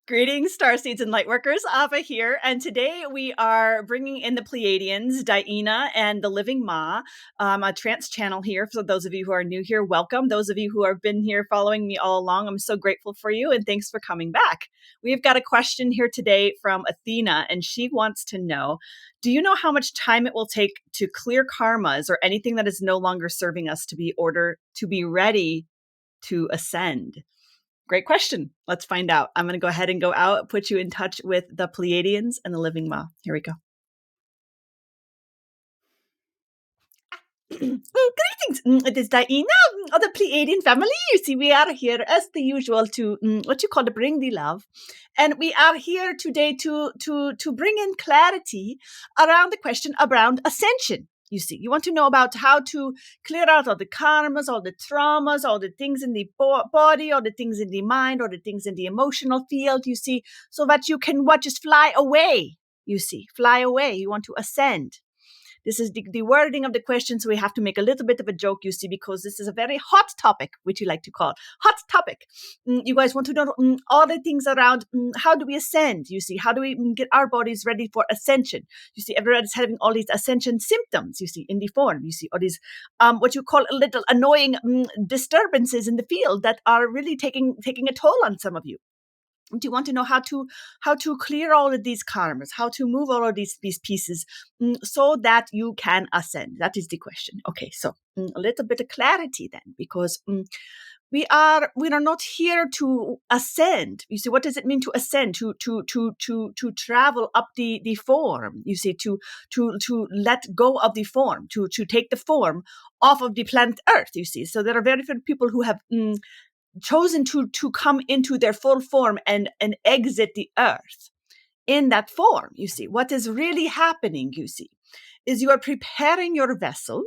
Greetings, Starseeds and Lightworkers. Ava here, and today we are bringing in the Pleiadians, DiYeena and the Living Ma, a trance channel here. For those of you who are new here, welcome. Those of you who have been here following me all along, I'm so grateful for you, and thanks for coming back. We've got a question here today from Athena, and she wants to know, do you know how much time it will take to clear karmas or anything that is no longer serving us to be ready to ascend? Great question. Let's find out. I'm going to go ahead and go out, put you in touch with the Pleiadians and the Living Ma. Here we go. Greetings. It is DiYeena of the Pleiadian Family. You see, we are here as the usual to bring the love, and we are here today to bring in clarity around the question around ascension. You see, you want to know about how to clear out all the karmas, all the traumas, all the things in the body, all the things in the mind, all the things in the emotional field, you see, so that you can just fly away, you see, fly away. You want to ascend. This is the wording of the question, so we have to make a little bit of a joke, you see, because this is a very hot topic, which you like to call hot topic. You guys want to know all the things around how do we ascend, you see, how do we get our bodies ready for ascension? You see, everybody's having all these ascension symptoms, you see, in the form, you see, all these what you call a little annoying disturbances in the field that are really taking a toll on some of you. Do you want to know how to clear all of these karmas, how to move all of these pieces so that you can ascend? That is the question. Okay, so a little bit of clarity then, because we are not here to ascend. You see, what does it mean to ascend? To travel up the form. You see, to let go of the form, to take the form off of the planet Earth. You see, so there are very few people who have chosen to come into their full form and exit the earth in that form. You see, what is really happening, you see, is you are preparing your vessel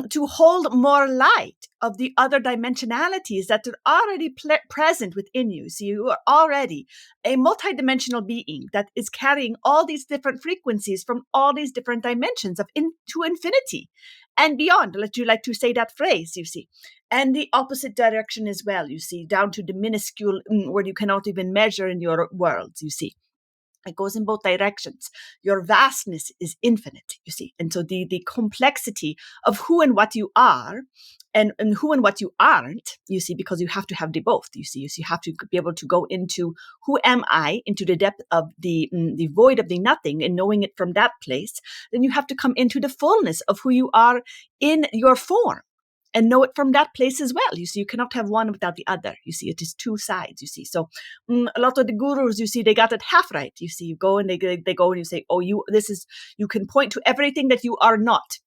to hold more light of the other dimensionalities that are already present within you. So you are already a multidimensional being that is carrying all these different frequencies from all these different dimensions to infinity and beyond. Let you like to say that phrase, you see. And the opposite direction as well, you see, down to the minuscule where you cannot even measure in your worlds, you see. It goes in both directions. Your vastness is infinite, you see. And so the complexity of who and what you are and who and what you aren't, you see, because you have to have the both, you see. You have to be able to go into who am I, into the depth of the void of the nothing and knowing it from that place. Then you have to come into the fullness of who you are in your form and know it from that place as well. You see, you cannot have one without the other. You see, it is two sides, you see. So a lot of the gurus, you see, they got it half right. You see, you go and they go and you say, oh, you can point to everything that you are not.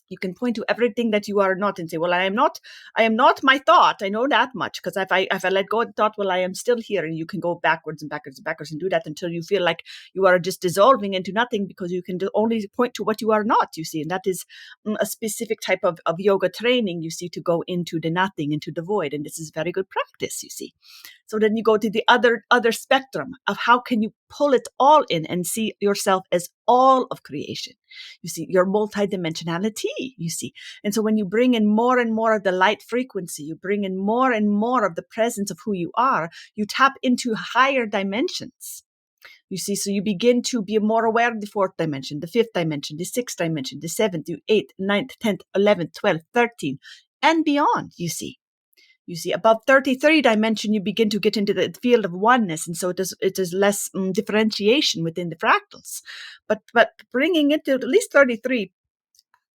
You can point to everything that you are not and say, well, I am not my thought. I know that much, because if I let go of the thought, well, I am still here. And you can go backwards and backwards and backwards and do that until you feel like you are just dissolving into nothing, because you can only point to what you are not, you see. And that is a specific type of yoga training, you see, to go into the nothing, into the void. And this is very good practice, you see. So then you go to the other spectrum of how can you pull it all in and see yourself as all of creation. You see, your multidimensionality, you see. And so when you bring in more and more of the light frequency, you bring in more and more of the presence of who you are, you tap into higher dimensions. You see, so you begin to be more aware of the fourth dimension, the fifth dimension, the sixth dimension, the seventh, the eighth, ninth, 10th, 11th, 12th, 13th, and beyond, you see. You see, above 33 dimension, you begin to get into the field of oneness. And so it is less differentiation within the fractals. But bringing it to at least 33,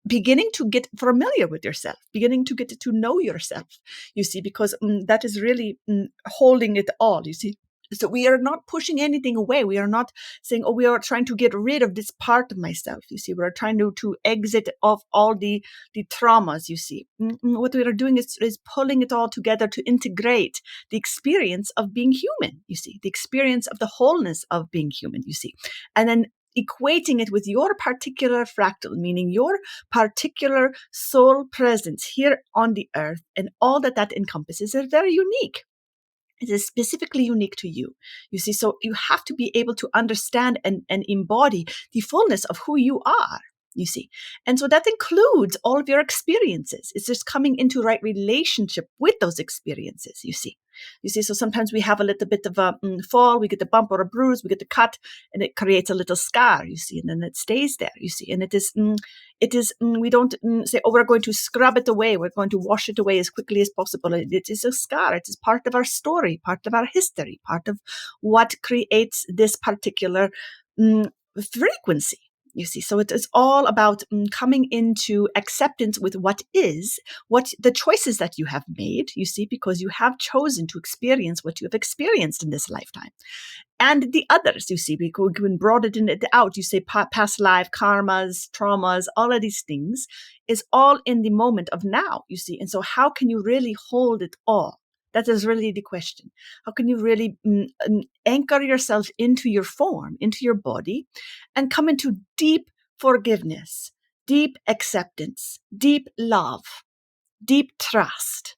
beginning to get familiar with yourself, beginning to get to know yourself, you see, because that is really holding it all, you see. So we are not pushing anything away. We are not saying, oh, we are trying to get rid of this part of myself. You see, we're trying to exit off all the traumas, you see. What we are doing is pulling it all together to integrate the experience of being human, you see, the experience of the wholeness of being human, you see. And then equating it with your particular fractal, meaning your particular soul presence here on the earth, and all that encompasses is very unique. It is specifically unique to you. You see, so you have to be able to understand and embody the fullness of who you are. you see. And so that includes all of your experiences. It's just coming into right relationship with those experiences, you see. You see, so sometimes we have a little bit of a fall, we get a bump or a bruise, we get a cut, and it creates a little scar, you see, and then it stays there, you see. And we don't say, oh, we're going to scrub it away, we're going to wash it away as quickly as possible. It is a scar. It is part of our story, part of our history, part of what creates this particular frequency. You see, so it is all about coming into acceptance with what is, what the choices that you have made, you see, because you have chosen to experience what you have experienced in this lifetime. And the others, you see, we can broaden it out. You say past life, karmas, traumas, all of these things is all in the moment of now, you see. And so how can you really hold it all? That is really the question. How can you really anchor yourself into your form, into your body, and come into deep forgiveness, deep acceptance, deep love, deep trust?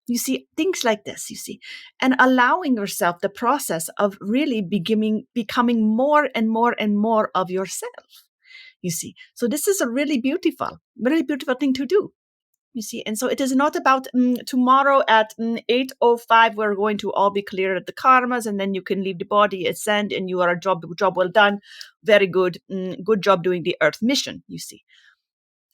You see, things like this, you see, and allowing yourself the process of really becoming more and more and more of yourself, you see. So this is a really beautiful thing to do. You see, and so it is not about tomorrow at 8:05 we're going to all be clear at the karmas, and then you can leave the body, ascend, and you are a job well done, very good, good job doing the earth mission. You see,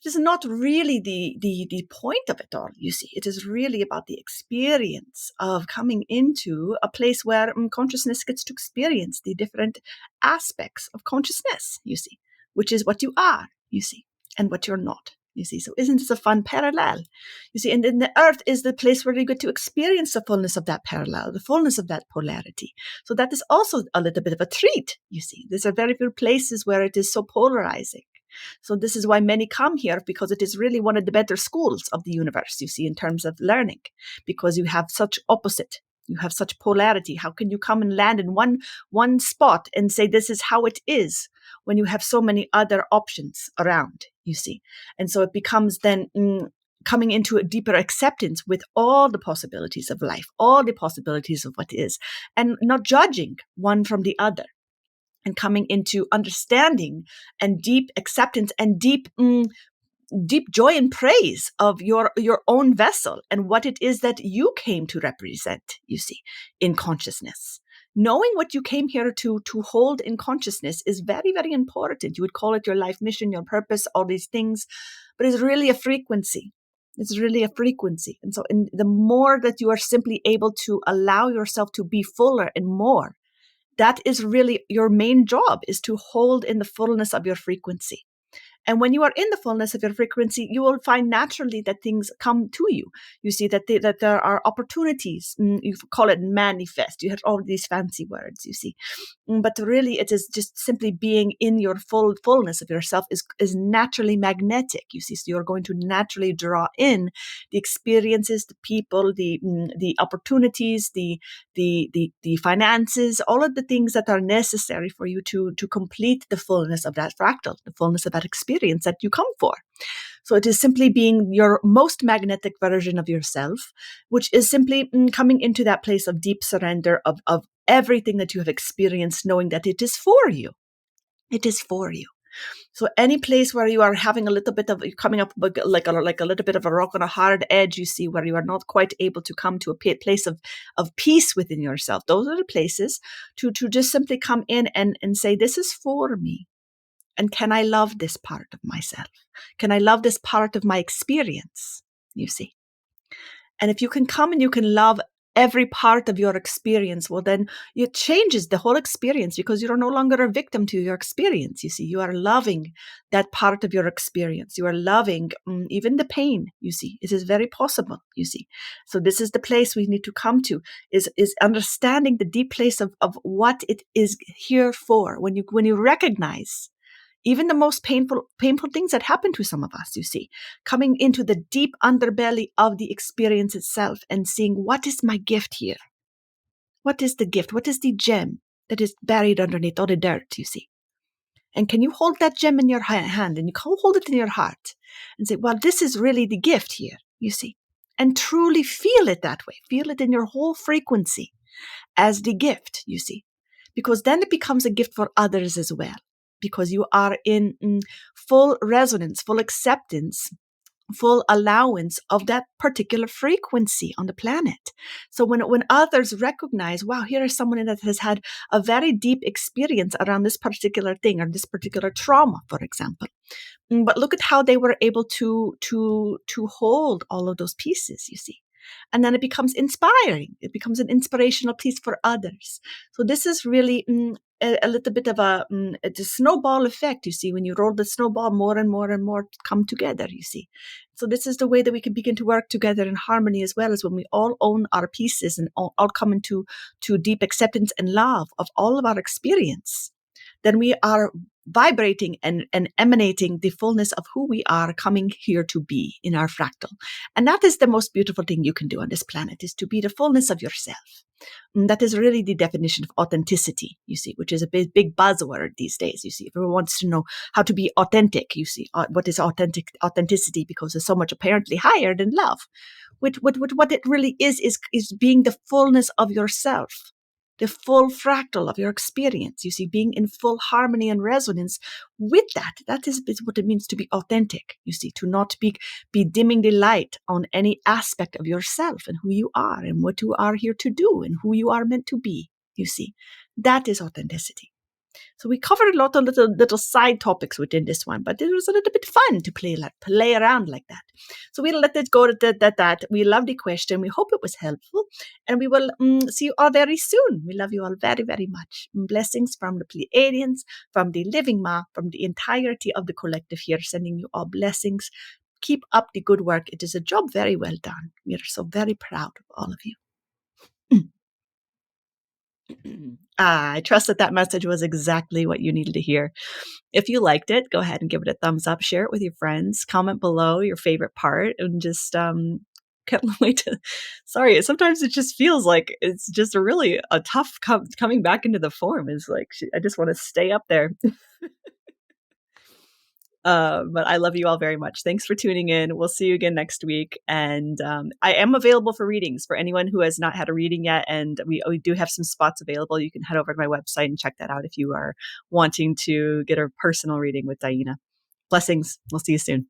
it is not really the point of it all. You see, it is really about the experience of coming into a place where consciousness gets to experience the different aspects of consciousness. You see, which is what you are. You see, and what you're not. You see, so isn't this a fun parallel? You see, and then the earth is the place where you get to experience the fullness of that parallel, the fullness of that polarity. So that is also a little bit of a treat, you see. There's a very few places where it is so polarizing. So this is why many come here, because it is really one of the better schools of the universe, you see, in terms of learning, because you have such opposite. You have such polarity. How can you come and land in one spot and say this is how it is when you have so many other options around, you see? And so it becomes then coming into a deeper acceptance with all the possibilities of life, all the possibilities of what is, and not judging one from the other, and coming into understanding and deep acceptance and deep joy and praise of your own vessel and what it is that you came to represent, you see, in consciousness. Knowing what you came here to hold in consciousness is very, very important. You would call it your life mission, your purpose, all these things, but it's really a frequency. It's really a frequency. And so the more that you are simply able to allow yourself to be fuller and more, that is really your main job, is to hold in the fullness of your frequency. And when you are in the fullness of your frequency, you will find naturally that things come to you. You see that there are opportunities. You call it manifest. You have all these fancy words, you see. But really, it is just simply being in your fullness of yourself is naturally magnetic. You see, so you're going to naturally draw in the experiences, the people, the opportunities, the finances, all of the things that are necessary for you to complete the fullness of that fractal, the fullness of that experience that you come for. So it is simply being your most magnetic version of yourself, which is simply coming into that place of deep surrender of everything that you have experienced, knowing that it is for you. It is for you. So any place where you are having a little bit of coming up like a little bit of a rock on a hard edge, you see, where you are not quite able to come to a place of peace within yourself. Those are the places to just simply come in and say, this is for me. And can I love this part of myself? Can I love this part of my experience? You see. And if you can come and you can love every part of your experience, well, then it changes the whole experience, because you are no longer a victim to your experience. You see, you are loving that part of your experience. You are loving even the pain. You see, it is very possible. You see, so this is the place we need to come to, is understanding the deep place of what it is here for. When you recognize even the most painful things that happen to some of us, you see, coming into the deep underbelly of the experience itself and seeing, what is my gift here? What is the gift? What is the gem that is buried underneath all the dirt, you see? And can you hold that gem in your hand, and you can hold it in your heart and say, well, this is really the gift here, you see, and truly feel it that way. Feel it in your whole frequency as the gift, you see, because then it becomes a gift for others as well. because you are in full resonance, full acceptance, full allowance of that particular frequency on the planet. So when others recognize, wow, here is someone that has had a very deep experience around this particular thing or this particular trauma, for example. But look at how they were able to hold all of those pieces, you see. And then it becomes inspiring. It becomes an inspirational piece for others. So this is really a little bit of a snowball effect, you see, when you roll the snowball, more and more and more come together, you see. So this is the way that we can begin to work together in harmony, as well as when we all own our pieces and all come into deep acceptance and love of all of our experience. Then we are vibrating and emanating the fullness of who we are coming here to be in our fractal. And that is the most beautiful thing you can do on this planet, is to be the fullness of yourself. And that is really the definition of authenticity, you see, which is a big buzzword these days. You see, everyone wants to know how to be authentic. You see, what is authenticity, because it's so much apparently higher than love. What it really is being the fullness of yourself, the full fractal of your experience, you see, being in full harmony and resonance with that. That is what it means to be authentic, you see, to not be dimming the light on any aspect of yourself and who you are and what you are here to do and who you are meant to be, you see. That is authenticity. So we covered a lot of little side topics within this one, but it was a little bit fun to play around like that. So we'll let it go to that. We love the question. We hope it was helpful, and we will see you all very soon. We love you all very, very much. Blessings from the Pleiadians, from the Living Ma, from the entirety of the collective here, sending you all blessings. Keep up the good work. It is a job very well done. We are so very proud of all of you. I trust that message was exactly what you needed to hear. If you liked it, go ahead and give it a thumbs up, share it with your friends, comment below your favorite part, and just can't wait to. Sorry, sometimes it just feels like it's just really a tough coming back into the form. Is like I just want to stay up there. But I love you all very much. Thanks for tuning in. We'll see you again next week. And I am available for readings for anyone who has not had a reading yet. And we do have some spots available. You can head over to my website and check that out if you are wanting to get a personal reading with DiYeena. Blessings. We'll see you soon.